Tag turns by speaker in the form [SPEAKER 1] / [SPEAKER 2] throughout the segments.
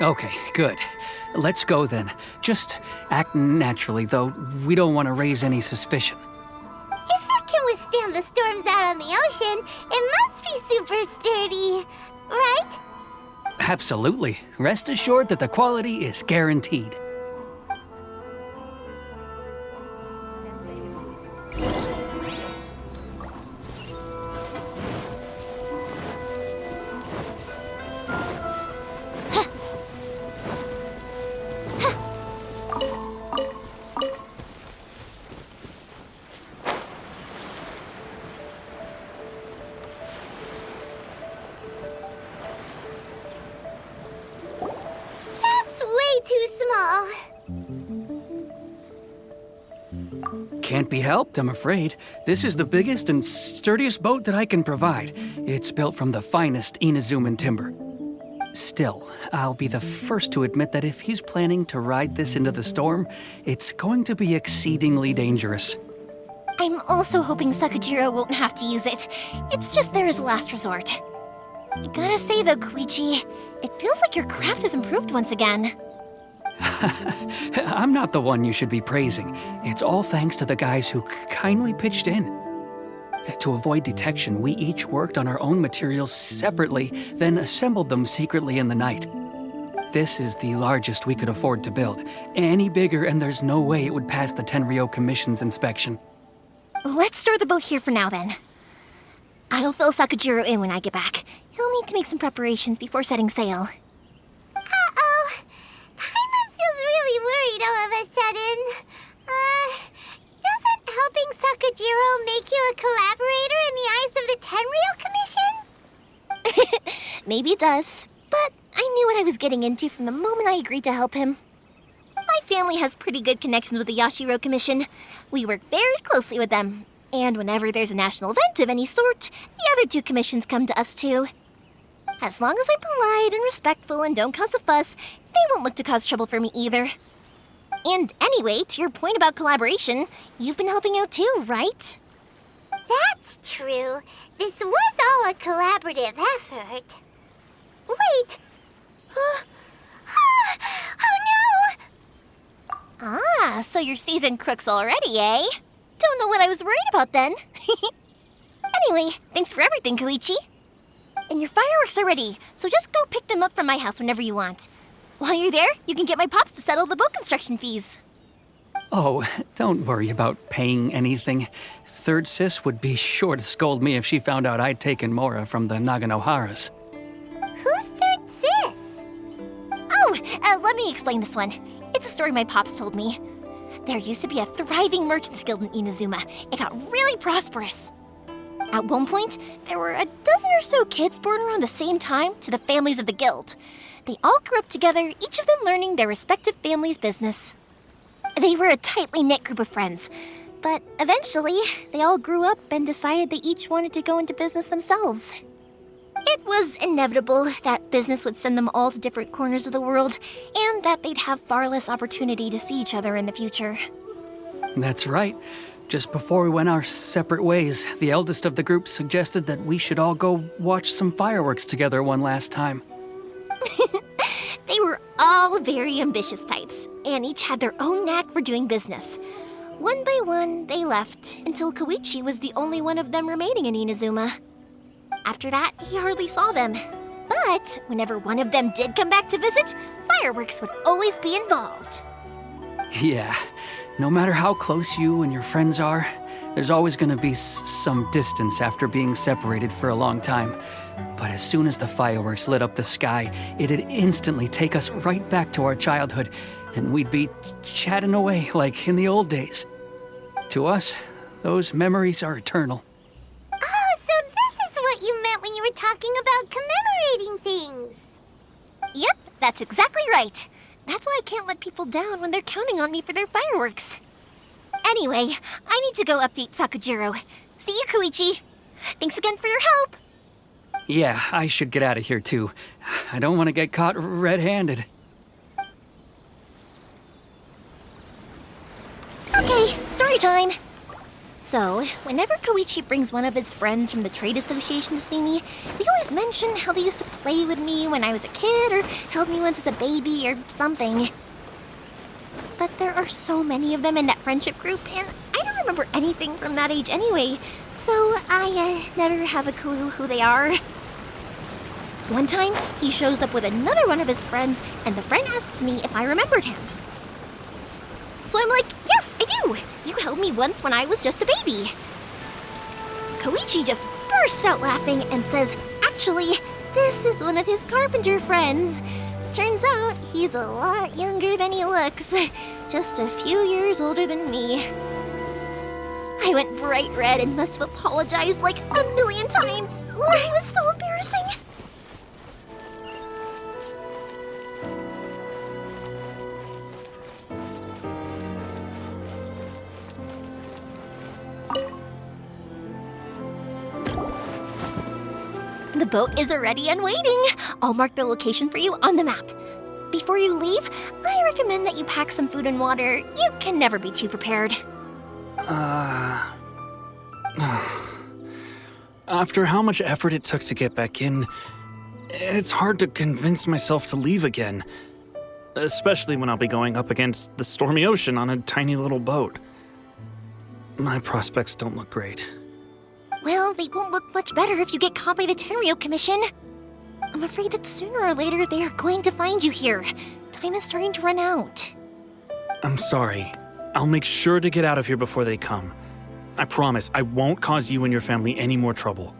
[SPEAKER 1] Okay, good. Let's go then. Just act naturally, though we don't want to raise any suspicion.
[SPEAKER 2] If it can withstand the storms out on the ocean, it must be super sturdy, right?
[SPEAKER 1] Absolutely. Rest assured that the quality is guaranteed.
[SPEAKER 2] Too small.
[SPEAKER 1] Can't be helped, I'm afraid. This is the biggest and sturdiest boat that I can provide. It's built from the finest Inazuman timber. Still, I'll be the first to admit that if he's planning to ride this into the storm, it's going to be exceedingly dangerous.
[SPEAKER 3] I'm also hoping Sakajiro won't have to use it. It's just there as a last resort. I gotta say though, Koichi, it feels like your craft has improved once again.
[SPEAKER 1] I'm not the one you should be praising. It's all thanks to the guys who kindly pitched in. To avoid detection, we each worked on our own materials separately, then assembled them secretly in the night. This is the largest we could afford to build. Any bigger and there's no way it would pass the Tenryou Commission's inspection.
[SPEAKER 3] Let's store the boat here for now then. I'll fill Sakajiro in when I get back. He'll need to make some preparations before setting sail.
[SPEAKER 2] Uh-oh. Paimon feels really worried all of a sudden. Doesn't helping Sakajiro make you a collaborator in the eyes of the Tenryou Commission?
[SPEAKER 3] Maybe it does, but I knew what I was getting into from the moment I agreed to help him. My family has pretty good connections with the Yashiro Commission. We work very closely with them. And whenever there's a national event of any sort, the other two commissions come to us too. As long as I'm polite and respectful and don't cause a fuss, they won't look to cause trouble for me either. And anyway, to your point about collaboration, you've been helping out too, right?
[SPEAKER 2] That's true. This was all a collaborative effort. Wait! Oh no!
[SPEAKER 3] Ah, so you're seasoned crooks already, eh? Don't know what I was worried about then. Anyway, thanks for everything, Koichi. And your fireworks are ready, so just go pick them up from my house whenever you want. While you're there, you can get my pops to settle the boat construction fees.
[SPEAKER 1] Oh, don't worry about paying anything. Third Sis would be sure to scold me if she found out I'd taken Mora from the Naganoharas.
[SPEAKER 2] Who's Third Sis?
[SPEAKER 3] Oh, let me explain this one. It's a story my pops told me. There used to be a thriving merchants guild in Inazuma. It got really prosperous. At one point, there were a dozen or so kids born around the same time to the families of the guild. They all grew up together, each of them learning their respective family's business. They were a tightly knit group of friends, but eventually, they all grew up and decided they each wanted to go into business themselves. It was inevitable that business would send them all to different corners of the world, and that they'd have far less opportunity to see each other in the future.
[SPEAKER 1] That's right. Just before we went our separate ways, the eldest of the group suggested that we should all go watch some fireworks together one last time.
[SPEAKER 3] They were all very ambitious types, and each had their own knack for doing business. One by one, they left, until Koichi was the only one of them remaining in Inazuma. After that, he hardly saw them. But whenever one of them did come back to visit, fireworks would always be involved.
[SPEAKER 1] Yeah, no matter how close you and your friends are, there's always going to be some distance after being separated for a long time. But as soon as the fireworks lit up the sky, it'd instantly take us right back to our childhood, and we'd be chatting away like in the old days. To us, those memories are eternal.
[SPEAKER 2] Oh, so this is what you meant when you were talking about commemorating things.
[SPEAKER 3] Yep, that's exactly right. That's why I can't let people down when they're counting on me for their fireworks. Anyway, I need to go update Sakajiro. See you, Koichi. Thanks again for your help.
[SPEAKER 1] Yeah, I should get out of here too. I don't want to get caught red-handed.
[SPEAKER 3] Okay, story time. So, whenever Koichi brings one of his friends from the trade association to see me, they always mention how they used to play with me when I was a kid or held me once as a baby or something. But there are so many of them in that friendship group, and I don't remember anything from that age anyway, so I never have a clue who they are. One time, he shows up with another one of his friends, and the friend asks me if I remembered him. So I'm like, yes, I do! You held me once when I was just a baby. Koichi just bursts out laughing and says, actually, this is one of his carpenter friends. Turns out he's a lot younger than he looks, just a few years older than me. I went bright red and must have apologized like a million times. It was so embarrassing. The boat is ready and waiting. I'll mark the location for you on the map. Before you leave, I recommend that you pack some food and water. You can never be too prepared.
[SPEAKER 1] After how much effort it took to get back in, it's hard to convince myself to leave again. Especially when I'll be going up against the stormy ocean on a tiny little boat. My prospects don't look great.
[SPEAKER 3] Well, they won't look much better if you get caught by the Tenryou Commission. I'm afraid that sooner or later they are going to find you here. Time is starting to run out.
[SPEAKER 1] I'm sorry. I'll make sure to get out of here before they come. I promise I won't cause you and your family any more trouble.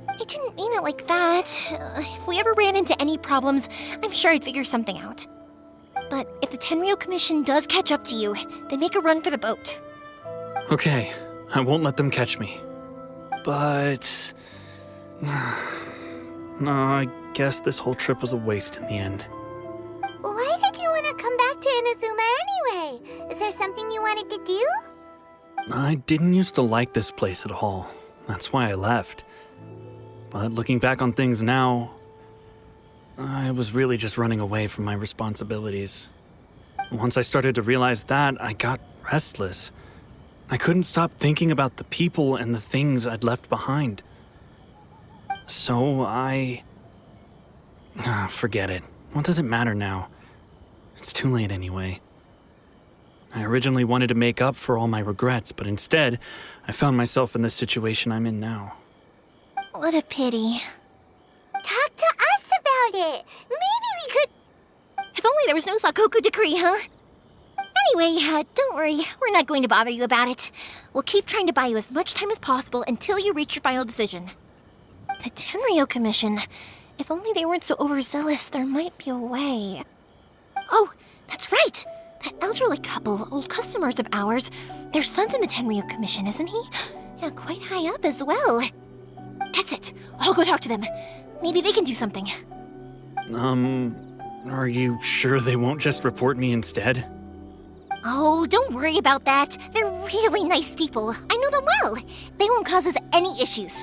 [SPEAKER 3] I didn't mean it like that. If we ever ran into any problems, I'm sure I'd figure something out. But if the Tenryou Commission does catch up to you, then make a run for the boat.
[SPEAKER 1] Okay, I won't let them catch me. But... no, I guess this whole trip was a waste in the end.
[SPEAKER 2] Why did you want to come back to Inazuma anyway? Is there something you wanted to do?
[SPEAKER 1] I didn't used to like this place at all. That's why I left. But looking back on things now, I was really just running away from my responsibilities. Once I started to realize that, I got restless. I couldn't stop thinking about the people and the things I'd left behind. So forget it. What does it matter now? It's too late anyway. I originally wanted to make up for all my regrets, but instead, I found myself in the situation I'm in now.
[SPEAKER 3] What a pity.
[SPEAKER 2] Talk to us about it. Maybe we could...
[SPEAKER 3] If only there was no Sakoku decree, huh? Anyway, don't worry. We're not going to bother you about it. We'll keep trying to buy you as much time as possible until you reach your final decision. The Tenryou Commission. If only they weren't so overzealous, there might be a way. Oh, that's right! That elderly couple, old customers of ours, their son's in the Tenryou Commission, isn't he? Yeah, quite high up as well. That's it. I'll go talk to them. Maybe they can do something.
[SPEAKER 1] Are you sure they won't just report me instead?
[SPEAKER 3] Oh, don't worry about that. They're really nice people. I know them well. They won't cause us any issues.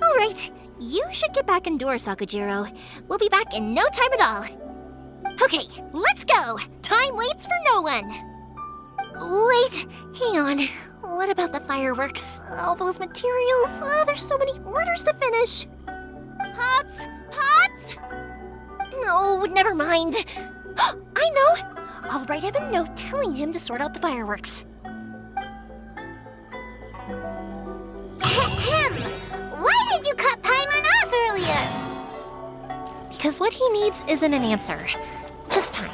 [SPEAKER 3] All right, you should get back indoors, Sakujiro. We'll be back in no time at all. Okay, let's go. Time waits for no one. Wait, hang on. What about the fireworks? All those materials? There's so many orders to finish. Pops! Pops! No, never mind. I know. I'll write him a note telling him to sort out the fireworks.
[SPEAKER 2] Ahem! Why did you cut Paimon off earlier?
[SPEAKER 3] Because what he needs isn't an answer, just time.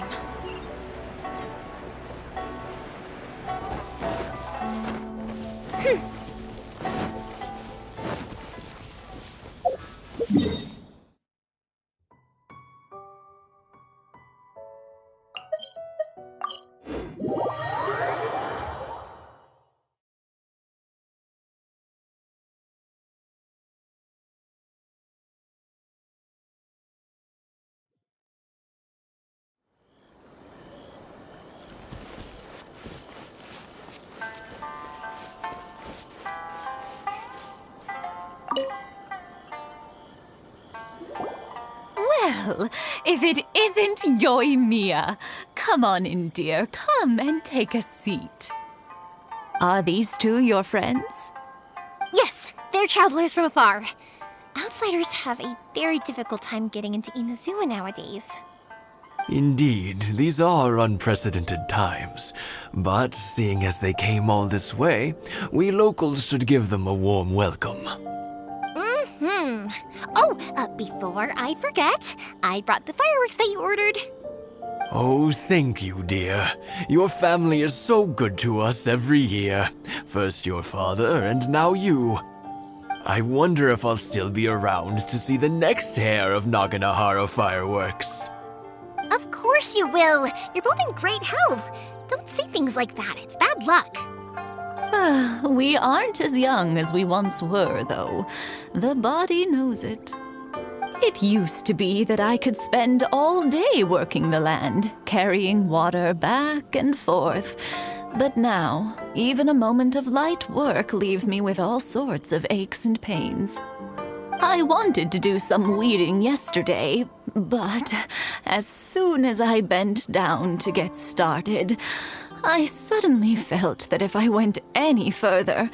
[SPEAKER 4] Well, if it isn't Yoimiya. Come on in, dear. Come and take a seat. Are these two your friends?
[SPEAKER 3] Yes, they're travelers from afar. Outsiders have a very difficult time getting into Inazuma nowadays.
[SPEAKER 5] Indeed, these are unprecedented times. But seeing as they came all this way, we locals should give them a warm welcome.
[SPEAKER 3] Oh, before I forget, I brought the fireworks that you ordered.
[SPEAKER 5] Oh, thank you, dear. Your family is so good to us every year. First your father, and now you. I wonder if I'll still be around to see the next hair of Naganahara fireworks.
[SPEAKER 3] Of course you will. You're both in great health. Don't say things like that. It's bad luck.
[SPEAKER 4] We aren't as young as we once were, though. The body knows it. It used to be that I could spend all day working the land, carrying water back and forth. But now, even a moment of light work leaves me with all sorts of aches and pains. I wanted to do some weeding yesterday, but as soon as I bent down to get started, I suddenly felt that if I went any further,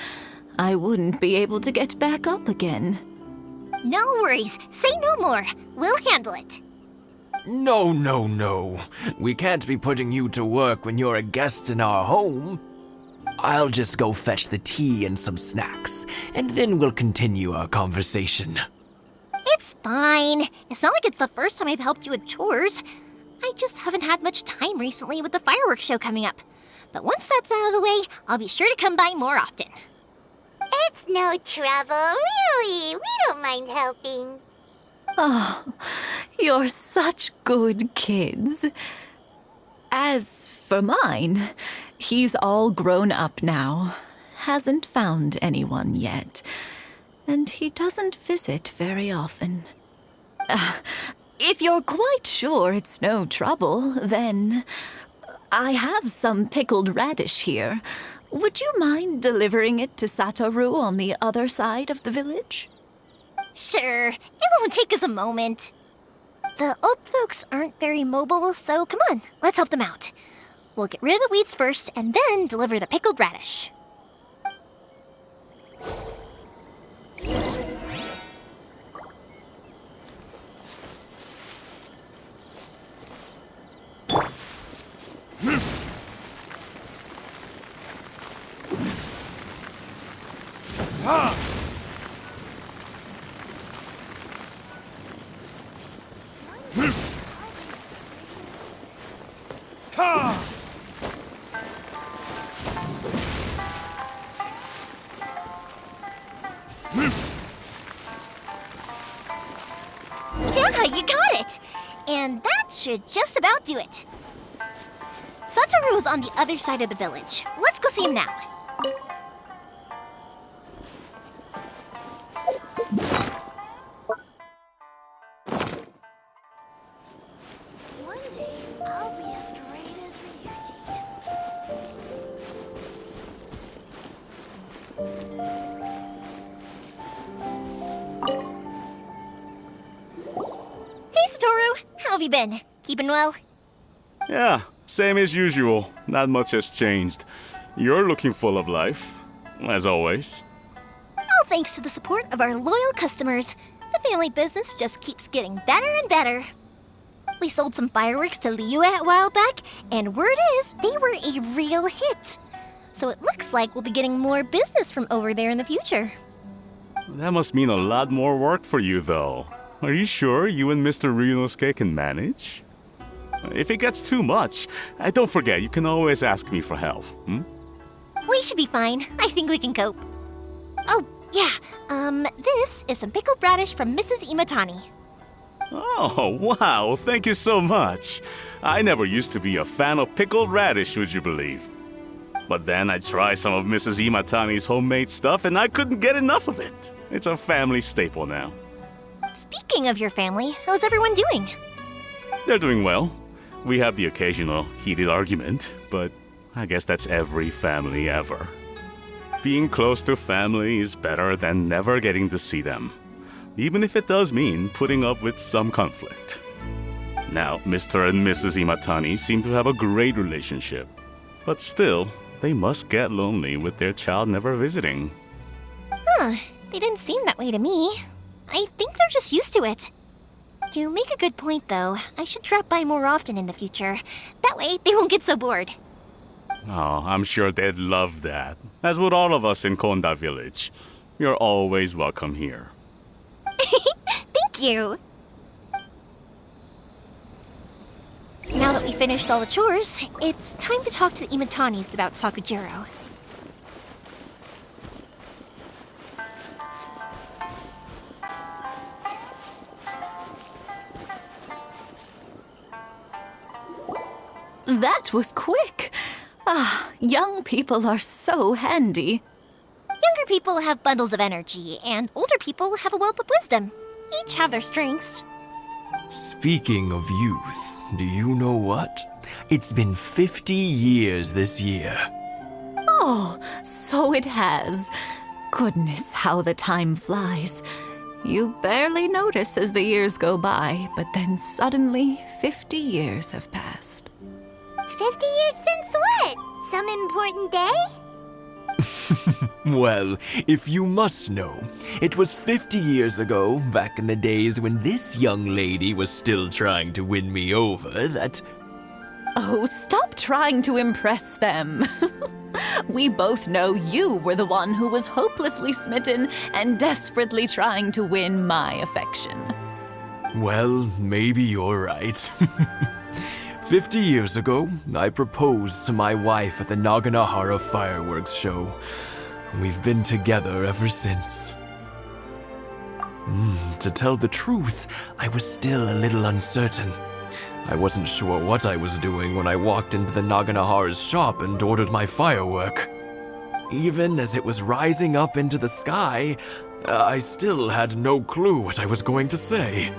[SPEAKER 4] I wouldn't be able to get back up again.
[SPEAKER 3] No worries. Say no more. We'll handle it.
[SPEAKER 5] No. We can't be putting you to work when you're a guest in our home. I'll just go fetch the tea and some snacks, and then we'll continue our conversation.
[SPEAKER 3] It's fine. It's not like it's the first time I've helped you with chores. I just haven't had much time recently with the fireworks show coming up. But once that's out of the way, I'll be sure to come by more often.
[SPEAKER 2] It's no trouble, really. We don't mind helping.
[SPEAKER 4] Oh, you're such good kids. As for mine, he's all grown up now. Hasn't found anyone yet. And he doesn't visit very often. If you're quite sure it's no trouble, then I have some pickled radish here. Would you mind delivering it to Satoru on the other side of the village?
[SPEAKER 3] Sure, it won't take us a moment. The old folks aren't very mobile, so come on, let's help them out. We'll get rid of the weeds first and then deliver the pickled radish. Yeah, you got it! And that should just about do it. Satoru is on the other side of the village. Let's go see him now.
[SPEAKER 2] One day, I'll be as great as Ryuji.
[SPEAKER 3] Hey, Satoru! How have you been? Keeping well?
[SPEAKER 6] Yeah, same as usual. Not much has changed. You're looking full of life, as always.
[SPEAKER 3] All thanks to the support of our loyal customers, the family business just keeps getting better and better. We sold some fireworks to Liyue a while back, and word is they were a real hit. So it looks like we'll be getting more business from over there in the future.
[SPEAKER 6] That must mean a lot more work for you, though. Are you sure you and Mr. Ryunosuke can manage? If it gets too much, don't forget, you can always ask me for help,
[SPEAKER 3] We should be fine. I think we can cope. Oh, yeah. This is some pickled radish from Mrs. Imatani.
[SPEAKER 6] Oh, wow, thank you so much. I never used to be a fan of pickled radish, would you believe? But then I tried some of Mrs. Imatani's homemade stuff and I couldn't get enough of it. It's a family staple now.
[SPEAKER 3] Speaking of your family, how's everyone doing?
[SPEAKER 6] They're doing well. We have the occasional heated argument, but I guess that's every family ever. Being close to family is better than never getting to see them, even if it does mean putting up with some conflict. Now, Mr. and Mrs. Imatani seem to have a great relationship, but still, They must get lonely with their child never visiting.
[SPEAKER 3] Huh, they didn't seem that way to me. I think they're just used to it. You make a good point, though. I should drop by more often in the future. That way, they won't get so bored.
[SPEAKER 6] Oh, I'm sure they'd love that. As would all of us in Konda Village. You're always welcome here.
[SPEAKER 3] Thank you! Now that we finished all the chores, it's time to talk to the Imatanis about Sakujiro.
[SPEAKER 4] That was quick. Ah, young people are so handy.
[SPEAKER 3] Younger people have bundles of energy, and older people have a wealth of wisdom. Each have their strengths.
[SPEAKER 5] Speaking of youth, do you know what? It's been 50 years this year.
[SPEAKER 4] Oh, so it has. Goodness, how the time flies. You barely notice as the years go by, but then suddenly 50 years have passed.
[SPEAKER 2] 50 years since what? Some important day?
[SPEAKER 5] Well, if you must know, it was 50 years ago, back in the days when this young lady was still trying to win me over, that...
[SPEAKER 4] Oh, stop trying to impress them. We both know you were the one who was hopelessly smitten and desperately trying to win my affection.
[SPEAKER 5] Well, maybe you're right. 50 years ago, I proposed to my wife at the Naganahara fireworks show. We've been together ever since. To tell the truth, I was still a little uncertain. I wasn't sure what I was doing when I walked into the Naganahara's shop and ordered my firework. Even as it was rising up into the sky, I still had no clue what I was going to say.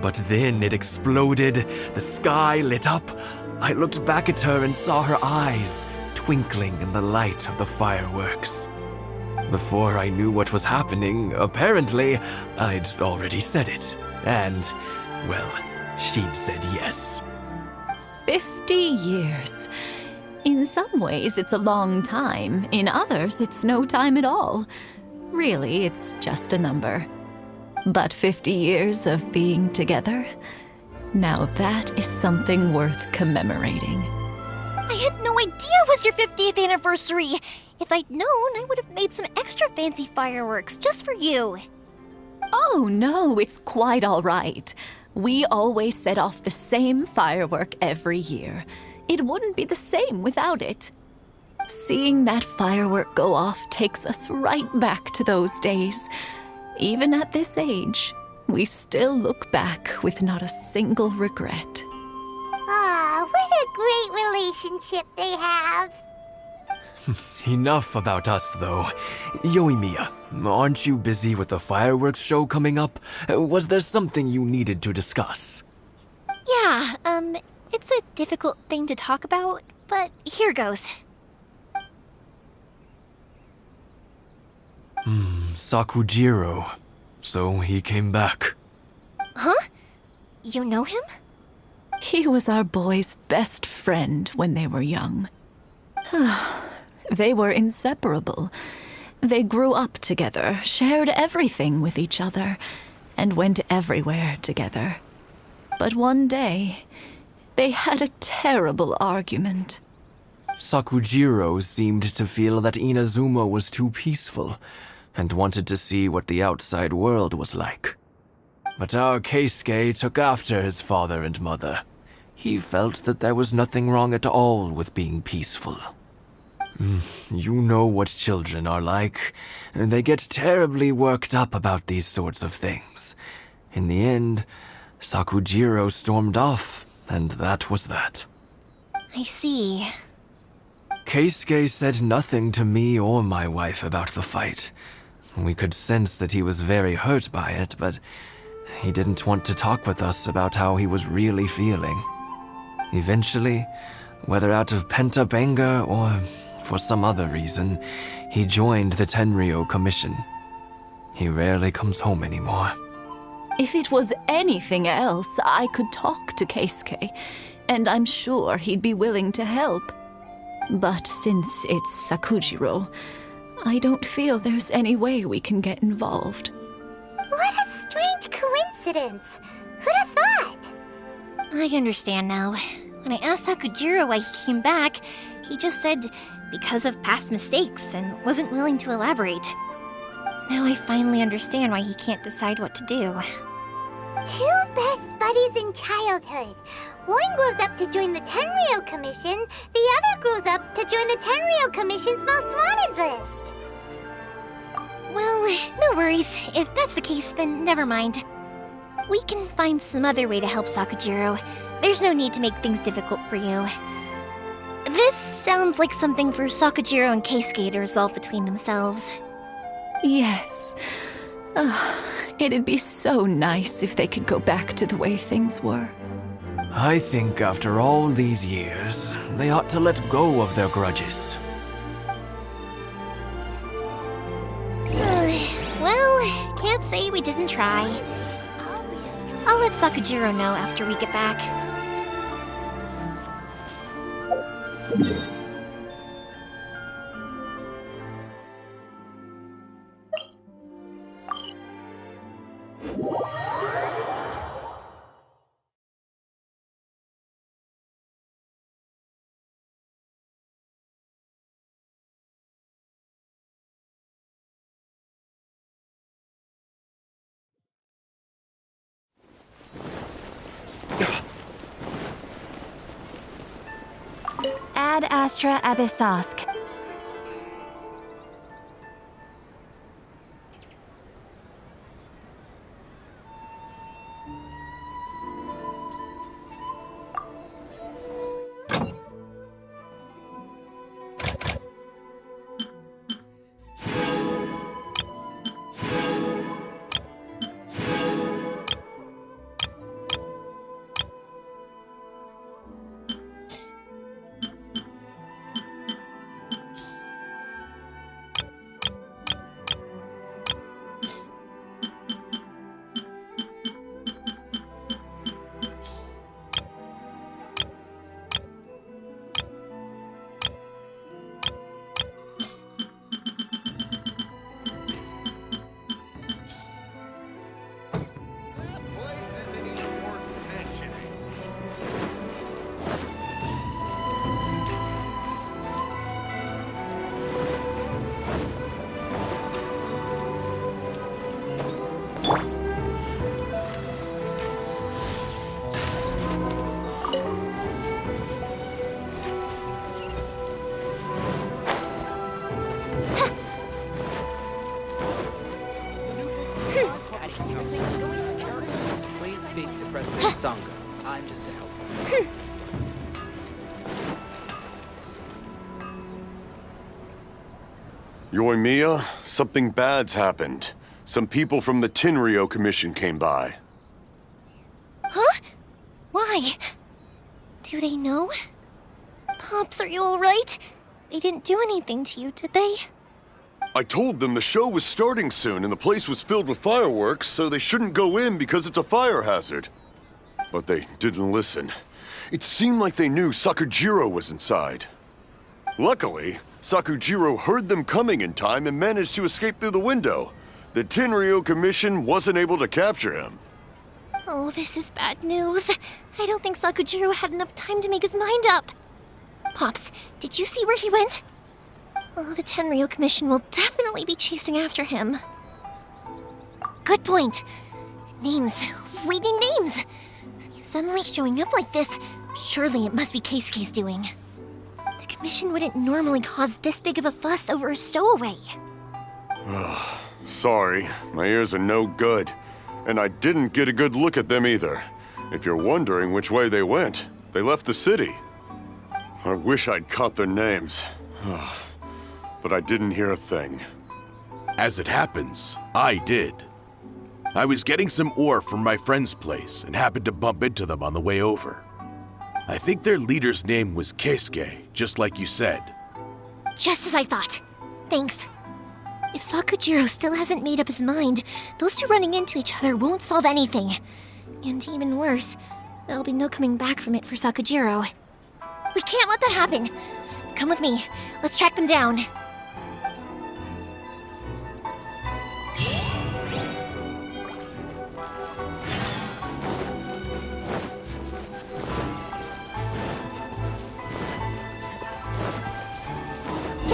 [SPEAKER 5] But then it exploded, the sky lit up. I looked back at her and saw her eyes twinkling in the light of the fireworks. Before I knew what was happening, apparently, I'd already said it. And, well, she'd said yes.
[SPEAKER 4] 50 years. In some ways, it's a long time. In others, it's no time at all. Really, it's just a number. But 50 years of being together? Now that is something worth commemorating.
[SPEAKER 3] I had no idea it was your 50th anniversary. If I'd known, I would have made some extra fancy fireworks just for you.
[SPEAKER 4] Oh no, it's quite all right. We always set off the same firework every year. It wouldn't be the same without it. Seeing that firework go off takes us right back to those days. Even at this age, we still look back with not a single regret.
[SPEAKER 2] Ah, what a great relationship they have.
[SPEAKER 5] Enough about us, though. Yoimiya, aren't you busy with the fireworks show coming up? Was there something you needed to discuss?
[SPEAKER 3] Yeah, it's a difficult thing to talk about, but here goes.
[SPEAKER 5] Sakujiro. So he came back.
[SPEAKER 3] Huh? You know him?
[SPEAKER 4] He was our boys' best friend when they were young. They were inseparable. They grew up together, shared everything with each other, and went everywhere together. But one day, they had a terrible argument.
[SPEAKER 5] Sakujiro seemed to feel that Inazuma was too peaceful, and wanted to see what the outside world was like. But our Keisuke took after his father and mother. He felt that there was nothing wrong at all with being peaceful. You know what children are like. They get terribly worked up about these sorts of things. In the end, Sakujiro stormed off, and that was that.
[SPEAKER 3] I see.
[SPEAKER 5] Keisuke said nothing to me or my wife about the fight. We could sense that he was very hurt by it, but he didn't want to talk with us about how he was really feeling. Eventually, whether out of pent-up anger or for some other reason, he joined the Tenryo Commission. He rarely comes home anymore.
[SPEAKER 4] If it was anything else, I could talk to Keisuke, and I'm sure he'd be willing to help. But since it's Sakujiro, I don't feel there's any way we can get involved.
[SPEAKER 2] What a strange coincidence. Who'd have thought?
[SPEAKER 3] I understand now. When I asked Sakujiro why he came back, he just said because of past mistakes and wasn't willing to elaborate. Now I finally understand why he can't decide what to do.
[SPEAKER 2] Two best buddies in childhood. One grows up to join the Tenryou Commission, the other grows up to join the Tenryou Commission's most wanted list.
[SPEAKER 3] Well, no worries. If that's the case, then never mind. We can find some other way to help Sakujiro. There's no need to make things difficult for you. This sounds like something for Sakujiro and Keisuke to resolve between themselves.
[SPEAKER 4] Yes. It'd be so nice if they could go back to the way things were.
[SPEAKER 5] I think after all these years, they ought to let go of their grudges.
[SPEAKER 3] Well, can't say we didn't try. I'll let Sakujiro know after we get back. Ad Astra Abyssosk.
[SPEAKER 7] Please speak to President Sangha. I'm just a helper.
[SPEAKER 8] Yoimiya, something bad's happened. Some people from the Tenryou Commission came by.
[SPEAKER 3] Huh? Why? Do they know? Pops, are you alright? They didn't do anything to you, did they?
[SPEAKER 8] I told them the show was starting soon and the place was filled with fireworks, so they shouldn't go in because it's a fire hazard. But they didn't listen. It seemed like they knew Sakujiro was inside. Luckily, Sakujiro heard them coming in time and managed to escape through the window. The Tenryou Commission wasn't able to capture him.
[SPEAKER 3] Oh, this is bad news. I don't think Sakujiro had enough time to make his mind up. Pops, did you see where he went? Oh, the Tenryou Commission will definitely be chasing after him. Good point. Names. We need names. Suddenly showing up like this, surely it must be Keisuke's doing. The Commission wouldn't normally cause this big of a fuss over a stowaway.
[SPEAKER 8] Sorry, my ears are no good. And I didn't get a good look at them either. If you're wondering which way they went, they left the city. I wish I'd caught their names. But I didn't hear a thing.
[SPEAKER 9] As it happens, I did. I was getting some ore from my friend's place and happened to bump into them on the way over. I think their leader's name was Keisuke, just like you said.
[SPEAKER 3] Just as I thought. Thanks. If Sakujiro still hasn't made up his mind, those two running into each other won't solve anything. And even worse, there'll be no coming back from it for Sakujiro. We can't let that happen. come with me. Let's track them down. It's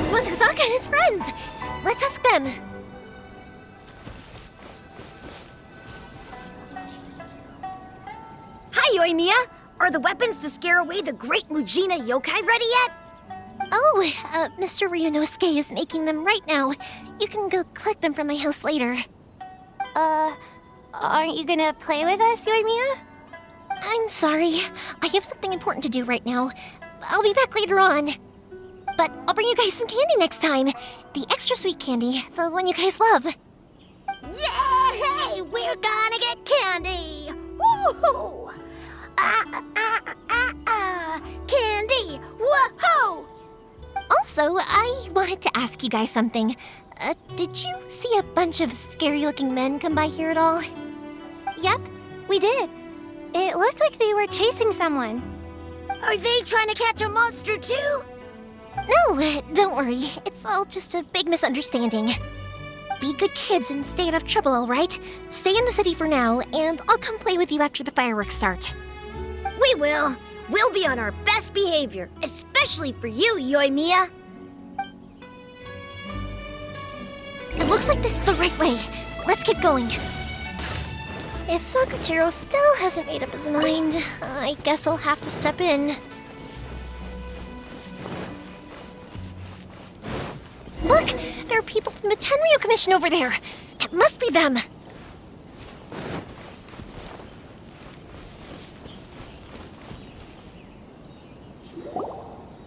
[SPEAKER 3] Masazaka and his friends. Let's ask them.
[SPEAKER 10] Hi, Yoimiya! Are the weapons to scare away the great Mujina yokai ready yet?
[SPEAKER 3] Oh, Mr. Ryunosuke is making them right now. You can go collect them from my house later.
[SPEAKER 2] Aren't you gonna play with us, Yoimiya?
[SPEAKER 3] I'm sorry. I have something important to do right now. I'll be back later on. But I'll bring you guys some candy next time. The extra sweet candy, the one you guys love.
[SPEAKER 10] Yay! We're gonna get candy! Woohoo! Candy! Woohoo!
[SPEAKER 3] Also, I wanted to ask you guys something. Did you see a bunch of scary-looking men come by here at all?
[SPEAKER 2] Yep, we did. It looked like they were chasing someone.
[SPEAKER 10] Are they trying to catch a monster too?
[SPEAKER 3] No, don't worry. It's all just a big misunderstanding. Be good kids and stay out of trouble, all right? Stay in the city for now, and I'll come play with you after the fireworks start.
[SPEAKER 10] We will. We'll be on our best behavior, especially for you, Yoimiya.
[SPEAKER 3] It looks like this is the right way. Let's get going. If Sakujiro still hasn't made up his mind, I guess I'll have to step in. Look! There are people from the Tenryo Commission over there! It must be them!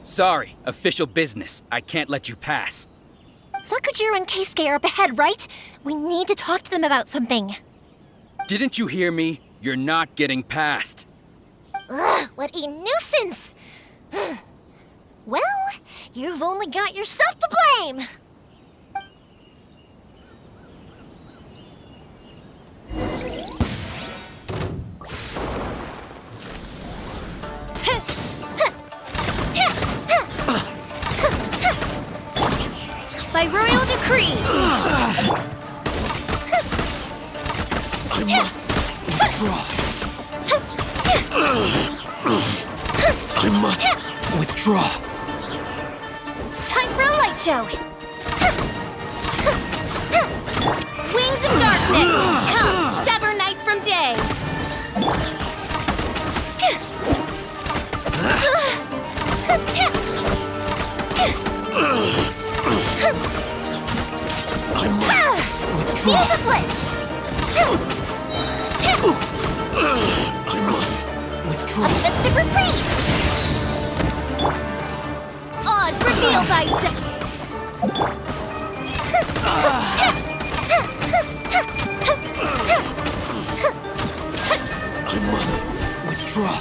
[SPEAKER 7] Sorry, official business. I can't let you pass.
[SPEAKER 3] Sakujiro and Keisuke are up ahead, right? We need to talk to them about something.
[SPEAKER 7] Didn't you hear me? You're not getting past.
[SPEAKER 3] Ugh, what a nuisance! Well, you've only got yourself to blame!
[SPEAKER 2] By royal decree!
[SPEAKER 5] I must withdraw. I must withdraw.
[SPEAKER 3] Time for a light show!
[SPEAKER 2] Wings of darkness! Come, sever night from day!
[SPEAKER 5] I must withdraw.
[SPEAKER 3] Fuse is lit!
[SPEAKER 5] I must withdraw.
[SPEAKER 3] A festive reprise!
[SPEAKER 2] Oz revealed, I say!
[SPEAKER 5] I must withdraw.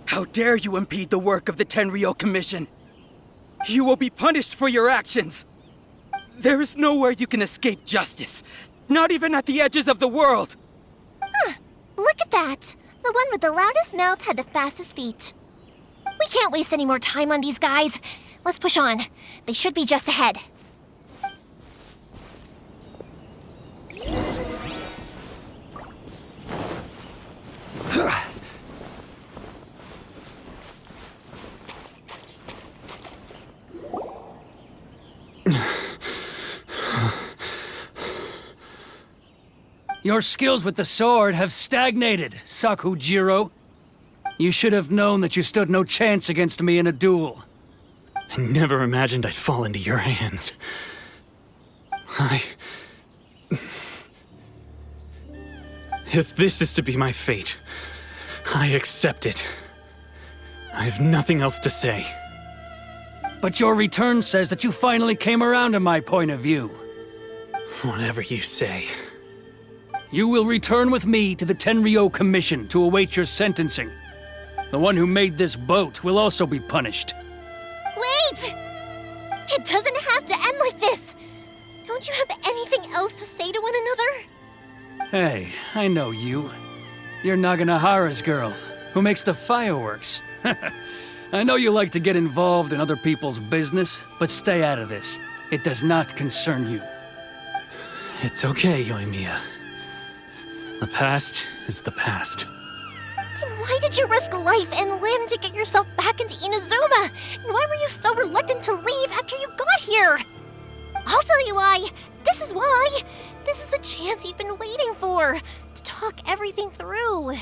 [SPEAKER 7] How dare you impede the work of the Tenryo Commission? You will be punished for your actions. There is nowhere you can escape justice, not even at the edges of the world.
[SPEAKER 3] Look at that! The one with the loudest mouth had the fastest feet. We can't waste any more time on these guys. Let's push on. They should be just ahead.
[SPEAKER 1] Your skills with the sword have stagnated, Sakujiro. You should have known that you stood no chance against me in a duel. I never imagined I'd fall into your hands. If this is to be my fate, I accept it. I have nothing else to say. But your return says that you finally came around to my point of view. Whatever you say. You will return with me to the Tenryo Commission to await your sentencing. The one who made this boat will also be punished.
[SPEAKER 3] Wait! It doesn't have to end like this! Don't you have anything else to say to one another?
[SPEAKER 1] Hey, I know you. You're Naganahara's girl, who makes the fireworks. I know you like to get involved in other people's business, but stay out of this. It does not concern you.
[SPEAKER 11] It's okay, Yoimiya. The past is the past.
[SPEAKER 3] Then why did you risk life and limb to get yourself back into Inazuma? And why were you so reluctant to leave after you got here? I'll tell you why. This is why. This is the chance you've been waiting for, to talk everything through.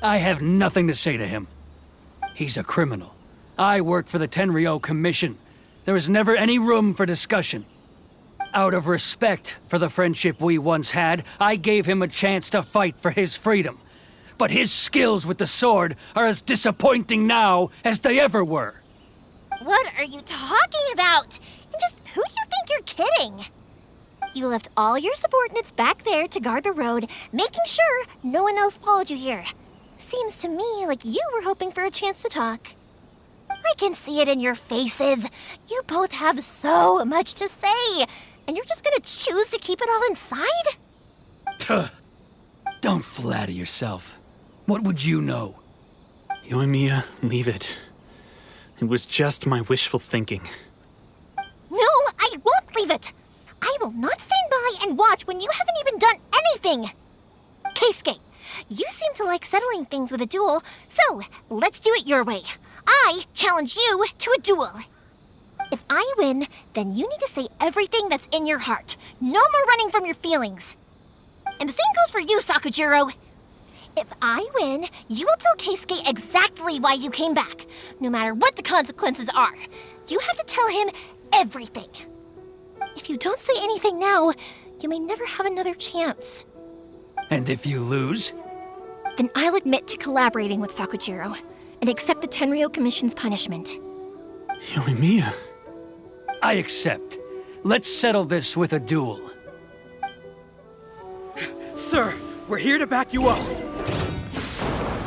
[SPEAKER 1] I have nothing to say to him. He's a criminal. I work for the Tenryou Commission. There is never any room for discussion. Out of respect for the friendship we once had, I gave him a chance to fight for his freedom. But his skills with the sword are as disappointing now as they ever were.
[SPEAKER 3] What are you talking about? And just who do you think you're kidding? You left all your subordinates back there to guard the road, making sure no one else followed you here. Seems to me like you were hoping for a chance to talk. I can see it in your faces. You both have so much to say, and you're just gonna choose to keep it all inside?
[SPEAKER 1] Tuh. Don't flatter yourself. What would you know?
[SPEAKER 11] Yoimiya, leave it. It was just my wishful thinking.
[SPEAKER 3] No, I won't leave it. I will not stand by and watch when you haven't even done anything. Keisuke, you seem to like settling things with a duel, so let's do it your way. I challenge you to a duel. If I win, then you need to say everything that's in your heart. No more running from your feelings. And the same goes for you, Sakujiro. If I win, you will tell Keisuke exactly why you came back, no matter what the consequences are. You have to tell him everything. If you don't say anything now, you may never have another chance.
[SPEAKER 1] And if you lose?
[SPEAKER 3] Then I'll admit to collaborating with Sakujiro and accept the Tenryou Commission's punishment.
[SPEAKER 11] Yoimiya.
[SPEAKER 1] I accept. Let's settle this with a duel.
[SPEAKER 7] Sir, we're here to back you up.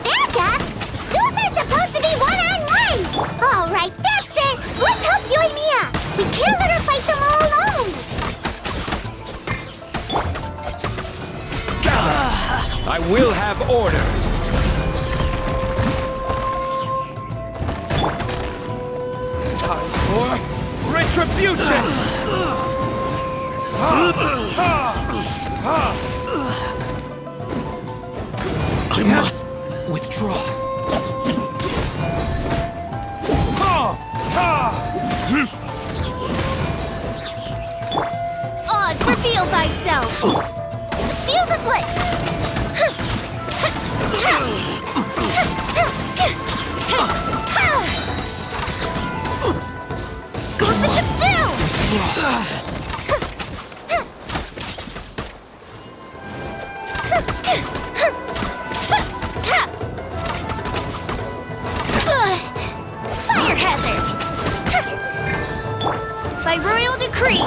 [SPEAKER 2] Back up? Duels are supposed to be one-on-one! All right, that's it! Let's help Yoimiya! We can't let her fight them all alone!
[SPEAKER 12] I will have order. Time for retribution!
[SPEAKER 11] I must withdraw.
[SPEAKER 3] Oz, reveal thyself! The fuse is lit! Goldfish stew! Fire hazard! By royal decree!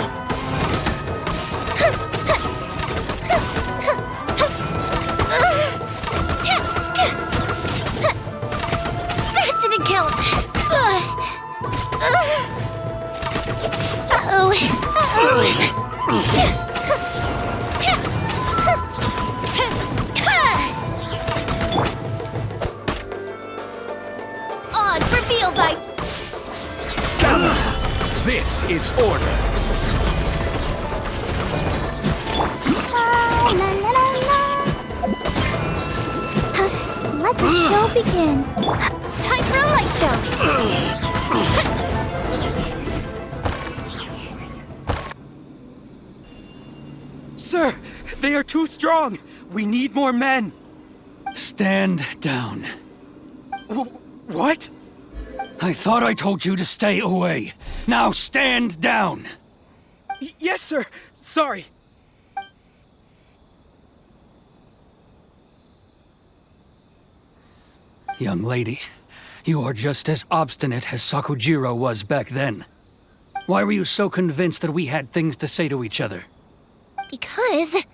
[SPEAKER 3] That didn't count! Uh-oh! Oz, reveal thy...
[SPEAKER 12] This is order.
[SPEAKER 2] Let the show begin.
[SPEAKER 3] Time for a light show!
[SPEAKER 7] Sir, they are too strong. We need more men.
[SPEAKER 1] Stand down.
[SPEAKER 7] What?
[SPEAKER 1] I thought I told you to stay away. Now stand down.
[SPEAKER 7] Yes, sir. Sorry.
[SPEAKER 1] Young lady, you are just as obstinate as Sakujiro was back then. Why were you so convinced that we had things to say to each other?
[SPEAKER 3] Because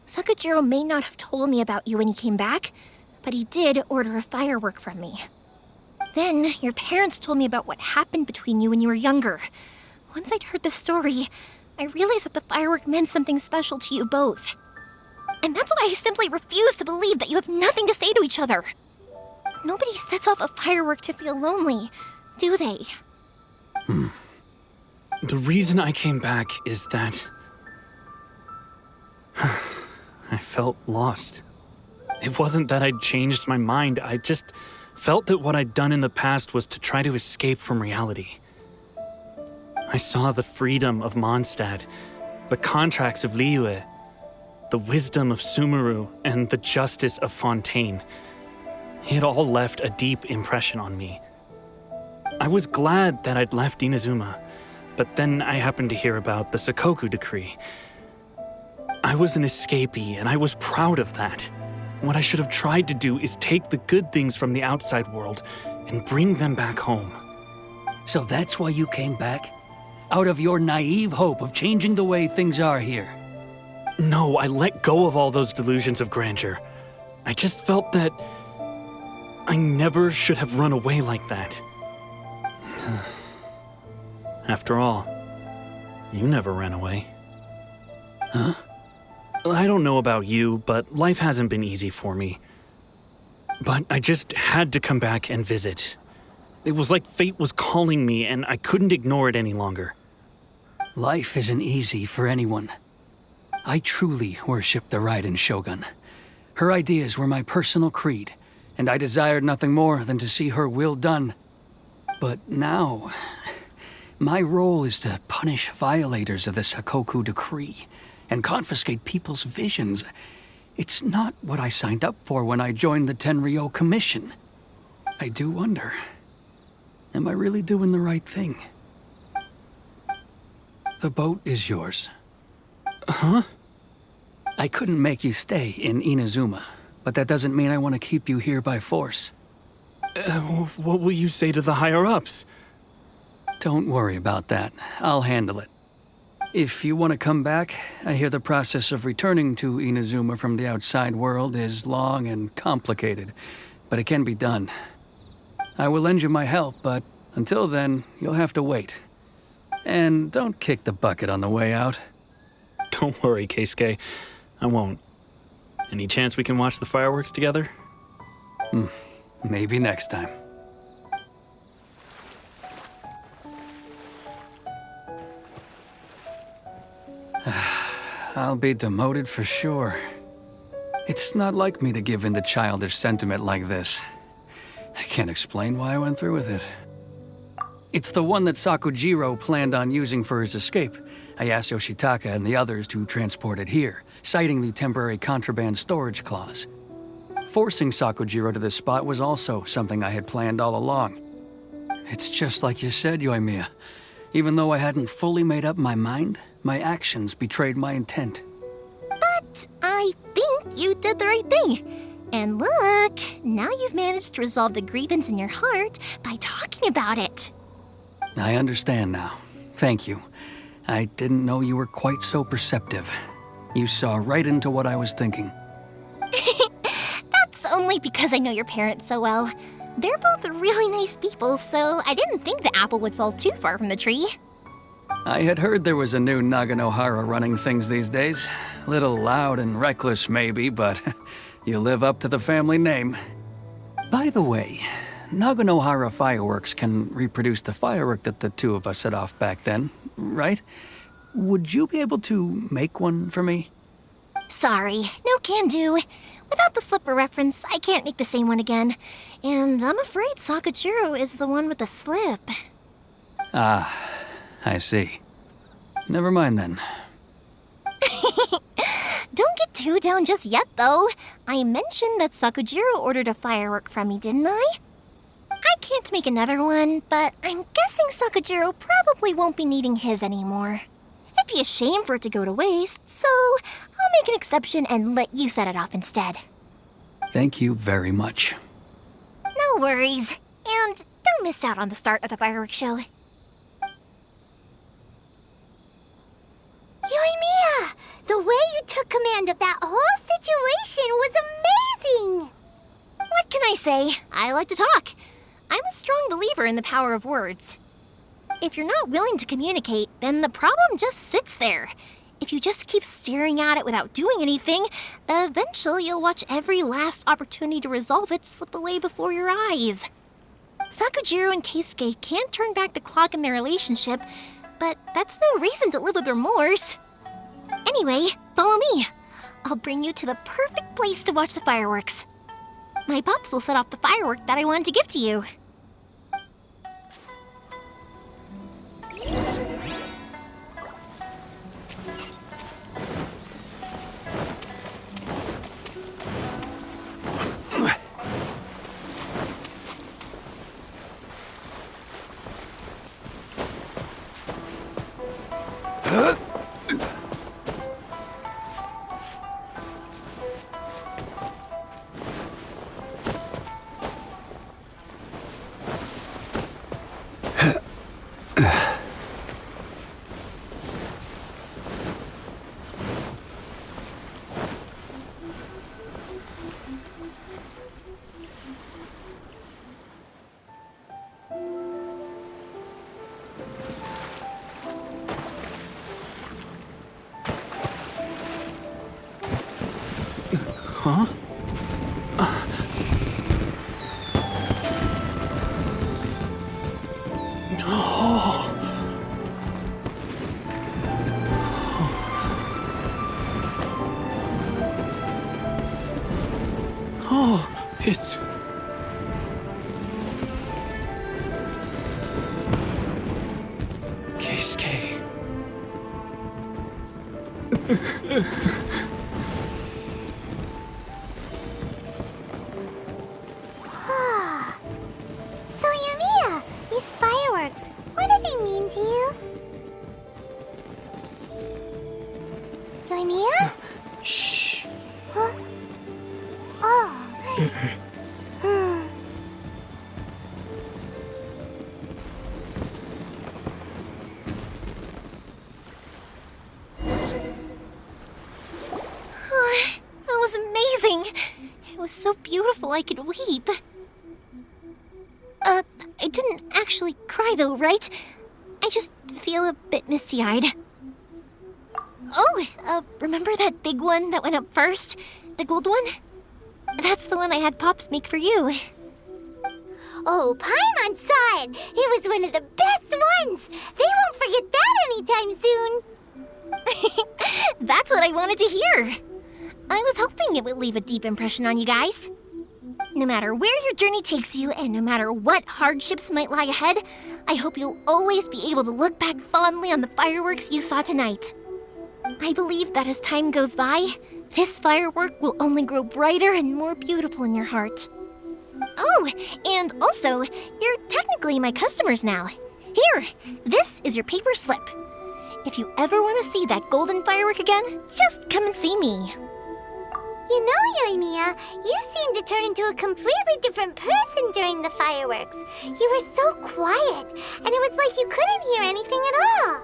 [SPEAKER 3] Sakujiro may not have told me about you when he came back, but he did order a firework from me. Then your parents told me about what happened between you when you were younger. Once I'd heard the story, I realized that the firework meant something special to you both. And that's why I simply refuse to believe that you have nothing to say to each other. Nobody sets off a firework to feel lonely, do they?
[SPEAKER 11] The reason I came back is that I felt lost. It wasn't that I'd changed my mind, I just felt that what I'd done in the past was to try to escape from reality. I saw the freedom of Mondstadt, the contracts of Liyue, the wisdom of Sumeru, and the justice of Fontaine. It all left a deep impression on me. I was glad that I'd left Inazuma, but then I happened to hear about the Sakoku decree. I was an escapee, and I was proud of that. What I should have tried to do is take the good things from the outside world and bring them back home.
[SPEAKER 1] So that's why you came back? Out of your naive hope of changing the way things are here?
[SPEAKER 11] No, I let go of all those delusions of grandeur. I just felt that I never should have run away like that. After all, you never ran away.
[SPEAKER 1] Huh?
[SPEAKER 11] I don't know about you, but life hasn't been easy for me. But I just had to come back and visit. It was like fate was calling me, and I couldn't ignore it any longer.
[SPEAKER 1] Life isn't easy for anyone. I truly worship the Raiden Shogun. Her ideas were my personal creed, and I desired nothing more than to see her will done. But now, my role is to punish violators of the Sakoku decree and confiscate people's visions. It's not what I signed up for when I joined the Tenryou Commission. I do wonder, am I really doing the right thing? The boat is yours.
[SPEAKER 11] Huh?
[SPEAKER 1] I couldn't make you stay in Inazuma, but that doesn't mean I want to keep you here by force.
[SPEAKER 11] What will you say to the higher-ups?
[SPEAKER 1] Don't worry about that. I'll handle it. If you want to come back, I hear the process of returning to Inazuma from the outside world is long and complicated, but it can be done. I will lend you my help, but until then, you'll have to wait. And don't kick the bucket on the way out.
[SPEAKER 11] Don't worry, Keisuke. I won't. Any chance we can watch the fireworks together?
[SPEAKER 1] Maybe next time. I'll be demoted for sure. It's not like me to give in to childish sentiment like this. I can't explain why I went through with it. It's the one that Sakujiro planned on using for his escape. I asked Yoshitaka and the others to transport it here, citing the temporary contraband storage clause. Forcing Sakujiro to this spot was also something I had planned all along. It's just like you said, Yoimiya. Even though I hadn't fully made up my mind, my actions betrayed my intent.
[SPEAKER 3] But I think you did the right thing. And look, now you've managed to resolve the grievance in your heart by talking about it.
[SPEAKER 1] I understand now. Thank you. I didn't know you were quite so perceptive. You saw right into what I was thinking.
[SPEAKER 3] That's only because I know your parents so well. They're both really nice people, so I didn't think the apple would fall too far from the tree.
[SPEAKER 1] I had heard there was a new Naganohara running things these days. Little loud and reckless, maybe, but you live up to the family name. By the way, Naganohara fireworks can reproduce the firework that the two of us set off back then, right? Would you be able to make one for me?
[SPEAKER 3] Sorry, no can do. Without the slipper reference, I can't make the same one again. And I'm afraid Sakujiro is the one with the slip.
[SPEAKER 1] Ah, I see. Never mind then.
[SPEAKER 3] Don't get too down just yet, though. I mentioned that Sakujiro ordered a firework from me, didn't I? I can't make another one, but I'm guessing Sakujiro probably won't be needing his anymore. It'd be a shame for it to go to waste, so I'll make an exception and let you set it off instead.
[SPEAKER 1] Thank you very much.
[SPEAKER 3] No worries. And don't miss out on the start of the fireworks show.
[SPEAKER 2] Yoimiya! The way you took command of that whole situation was amazing!
[SPEAKER 3] What can I say? I like to talk. I'm a strong believer in the power of words. If you're not willing to communicate, then the problem just sits there. If you just keep staring at it without doing anything, eventually you'll watch every last opportunity to resolve it slip away before your eyes. Sakujiro and Keisuke can't turn back the clock in their relationship, but that's no reason to live with remorse. Anyway, follow me. I'll bring you to the perfect place to watch the fireworks. My pops will set off the firework that I wanted to give to you.
[SPEAKER 11] Huh? No. Oh, it's... Keisuke.
[SPEAKER 2] So, Yumiya, these fireworks, what do they mean to you? Yumiya?
[SPEAKER 11] Shh.
[SPEAKER 2] Huh? Oh.
[SPEAKER 3] That was amazing. It was so beautiful I could weep. I didn't actually cry though, right? I just feel a bit misty-eyed. Oh, remember that big one that went up first? The gold one? That's the one I had Pops make for you.
[SPEAKER 2] Oh, Paimon saw it! It was one of the best ones! They won't forget that anytime soon!
[SPEAKER 3] That's what I wanted to hear. I was hoping it would leave a deep impression on you guys. No matter where your journey takes you, and no matter what hardships might lie ahead, I hope you'll always be able to look back fondly on the fireworks you saw tonight. I believe that as time goes by, this firework will only grow brighter and more beautiful in your heart. Oh, and also, you're technically my customers now. Here, this is your paper slip. If you ever want to see that golden firework again, just come and see me.
[SPEAKER 2] You know, Yumiya, you seemed to turn into a completely different person during the fireworks. You were so quiet, and it was like you couldn't hear anything at all.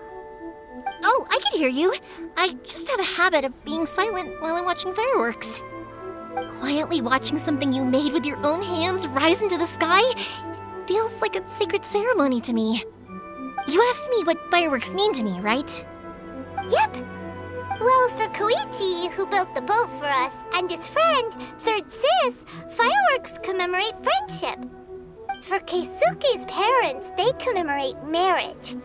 [SPEAKER 3] Oh, I can hear you. I just have a habit of being silent while I'm watching fireworks. Quietly watching something you made with your own hands rise into the sky, it feels like a sacred ceremony to me. You asked me what fireworks mean to me, right?
[SPEAKER 2] Yep. Well, for Koichi, who built the boat for us, and his friend, Third Sis, fireworks commemorate friendship. For Keisuke's parents, they commemorate marriage.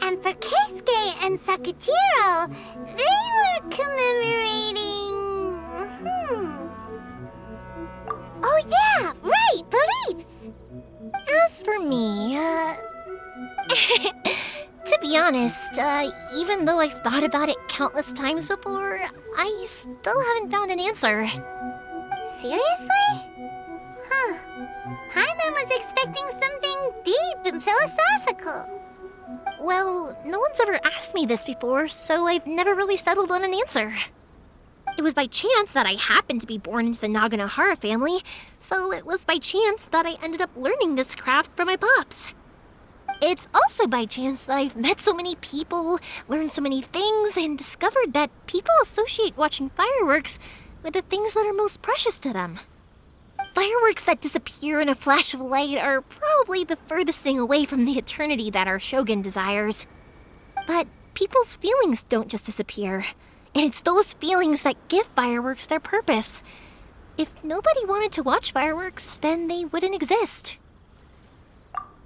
[SPEAKER 2] And for Keisuke and Sakujiro, they were commemorating... Oh yeah, right, beliefs!
[SPEAKER 3] As for me, to be honest, even though I've thought about it countless times before, I still haven't found an answer.
[SPEAKER 2] Seriously? Huh. Paimon was expecting something deep and philosophical.
[SPEAKER 3] Well, no one's ever asked me this before, so I've never really settled on an answer. It was by chance that I happened to be born into the Naganohara family, so it was by chance that I ended up learning this craft from my pops. It's also by chance that I've met so many people, learned so many things, and discovered that people associate watching fireworks with the things that are most precious to them. Fireworks that disappear in a flash of light are probably the furthest thing away from the eternity that our shogun desires. But people's feelings don't just disappear. And it's those feelings that give fireworks their purpose. If nobody wanted to watch fireworks, then they wouldn't exist.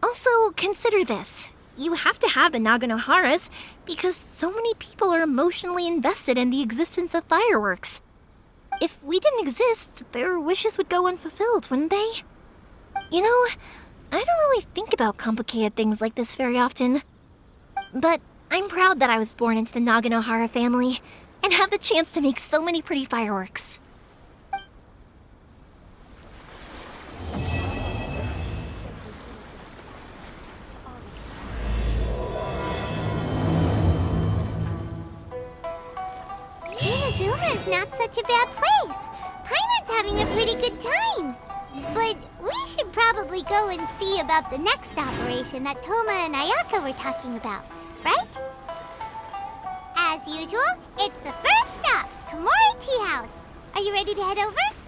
[SPEAKER 3] Also, consider this. You have to have the Naganoharas because so many people are emotionally invested in the existence of fireworks. If we didn't exist, their wishes would go unfulfilled, wouldn't they? You know, I don't really think about complicated things like this very often. But I'm proud that I was born into the Naganohara family and have the chance to make so many pretty fireworks.
[SPEAKER 2] Inazuma is not such a bad place. Paimon's having a pretty good time. But we should probably go and see about the next operation that Toma and Ayaka were talking about, right? As usual, it's the first stop, Komori Tea House. Are you ready to head over?